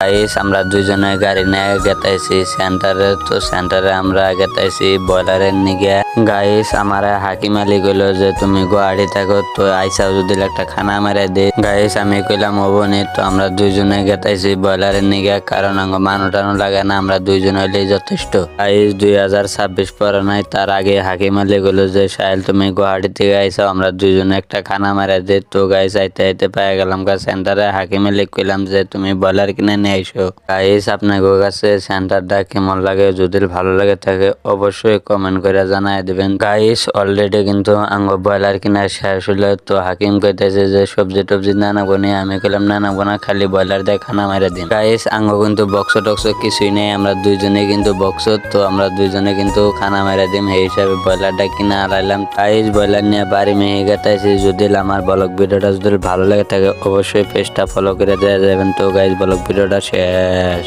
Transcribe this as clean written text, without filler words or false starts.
Guys আমরা দুইজনে গাড়ি নিয়ে গেতাইছি সেন্টারে। তো সেন্টারে আমরা গেতাইছি বয়লারের নিগে। গাইস আমার হাকিম আলী কইল যে তুমি গুয়াহাটি থাকো, তো আইসাও যদি একটা খানা মেরে দে। গাইস আমি কইলাম অবনি। তো আমরা দুইজনে গেতাইছি বয়লারের নিগে, কারণ আঙ্গ মানু টানো লাগে না, আমরা দুইজন হইলেই যথেষ্ট। গাইস 2026 পরে নাই, তার আগে হাকিম আলী কইল যে সাহেল তুমি গুয়াহাটি থেকে আইসাও, আমরা দুইজনে একটা খানা মেরে দে। তো গাইস আইতে আইতে পেয়ে গেলাম সেন্টারে। হাকিম আলী কইলাম যে তুমি বয়লার কিনে নিয়ে আইসো। গাইস আপনাদের কাছে সেন্টারটা কেমন লাগে, যদি ভালো লাগে থাকে অবশ্যই কমেন্ট করে জানাই দিবেন। গাইস অলরেডি কিন্তু আঙ্গ বয়লার কিনা শেষ হলো। তো হাকিম কইতেছে যে সবজি টবজি না নাবো নি, আমি কইলাম না নাবো না, খালি বয়লার দিয়ে খানা মেরে দিন। গাইস আঙ্গ কিন্তু বক্স টক্স কিছুই নেই, আমরা দুইজনে কিন্তু বক্স। তো আমরা দুইজনে কিন্তু খানা মেরে দিম, এই হিসাবে বয়লারটা কিনা আলাইলাম। গাইস বয়লার নিয়ে বাড়ি মেয়ে গেতাইছি। যদি আমার ব্লগ ভিডিওটা যদি ভালো লাগে থাকে অবশ্যই পেজটা ফলো করে দেওয়া যাবেন। তো গাইস ব্লগ ভিডিওটা শেষ।